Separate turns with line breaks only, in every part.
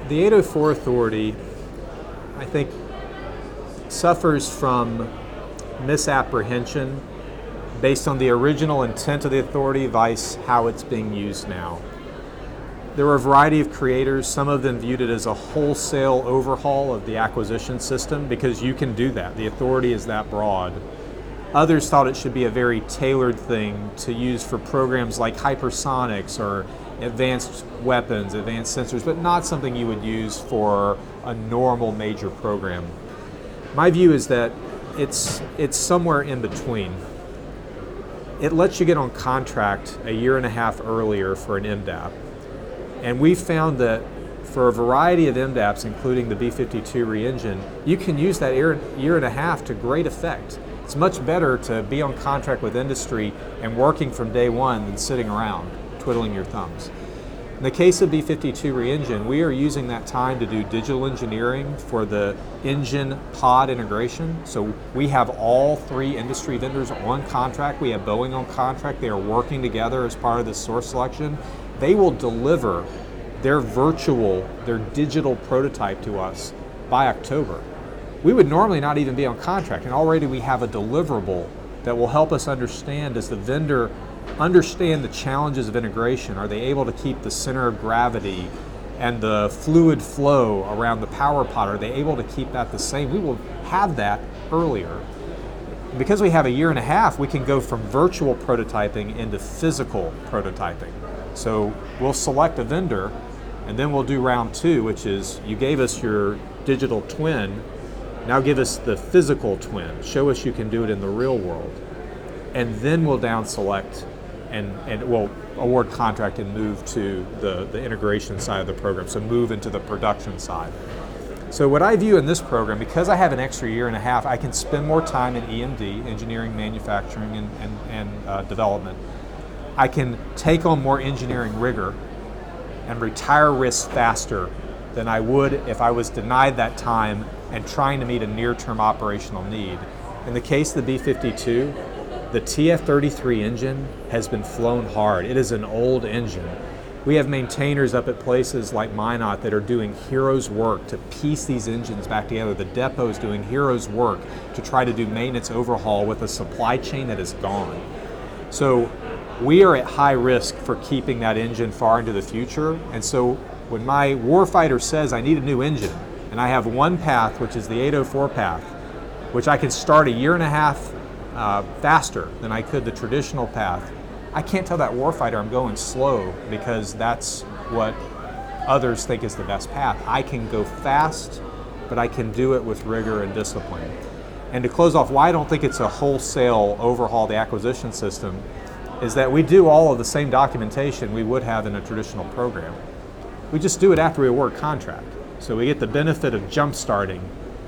The 804 Authority, I think, suffers from misapprehension based on the original intent of the authority vice how it's being used now. There were a variety of creators. Some of them viewed it as a wholesale overhaul of the acquisition system because you can do that. The authority is that broad. Others thought it should be a very tailored thing to use for programs like hypersonics or advanced weapons, advanced sensors, but not something you would use for a normal major program. My view is that it's somewhere in between. It lets you get on contract a year and a half earlier for an MDAP. And we found that for a variety of MDAPs, including the B-52 re-engine, you can use that year and a half to great effect. It's much better to be on contract with industry and working from day one than sitting around twiddling your thumbs. In the case of B-52 re-engine, we are using that time to do digital engineering for the engine pod integration. So we have all three industry vendors on contract. We have Boeing on contract. They are working together as part of this source selection. They will deliver their digital prototype to us by October. We would normally not even be on contract, and already we have a deliverable that will help us understand, does the vendor understand the challenges of integration? Are they able to keep the center of gravity and the fluid flow around the power pod? Are they able to keep that the same? We will have that earlier. Because we have a year and a half, we can go from virtual prototyping into physical prototyping. So we'll select a vendor, and then we'll do round two, which is you gave us your digital twin, now give us the physical twin. Show us you can do it in the real world. And then we'll down select and we'll award contract and move to the integration side of the program, so move into the production side. So what I view in this program, because I have an extra year and a half, I can spend more time in EMD, engineering, manufacturing, and development. I can take on more engineering rigor and retire risk faster than I would if I was denied that time and trying to meet a near-term operational need. In the case of the B-52, the TF-33 engine has been flown hard. It is an old engine. We have maintainers up at places like Minot that are doing heroes work to piece these engines back together. The depot is doing heroes work to try to do maintenance overhaul with a supply chain that is gone. So we are at high risk for keeping that engine far into the future. And so when my warfighter says I need a new engine, and I have one path, which is the 804 path, which I can start a year and a half faster than I could the traditional path, I can't tell that warfighter I'm going slow because that's what others think is the best path. I can go fast, but I can do it with rigor and discipline. And to close off, why I don't think it's a wholesale overhaul of the acquisition system is that we do all of the same documentation we would have in a traditional program. We just do it after we award contract. So we get the benefit of jump starting,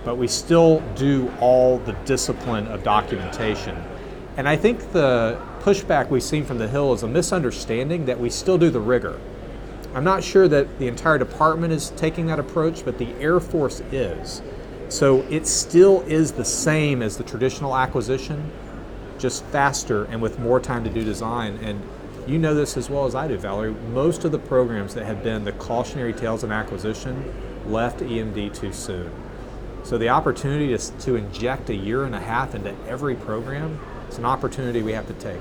but we still do all the discipline of documentation. And I think the pushback we've seen from the Hill is a misunderstanding that we still do the rigor. I'm not sure that the entire department is taking that approach, but the Air Force is. So it still is the same as the traditional acquisition, just faster and with more time to do design. And you know this as well as I do, Valerie. Most of the programs that have been the cautionary tales in acquisition left EMD too soon. So the opportunity to inject a year and a half into every program, it's an opportunity we have to take.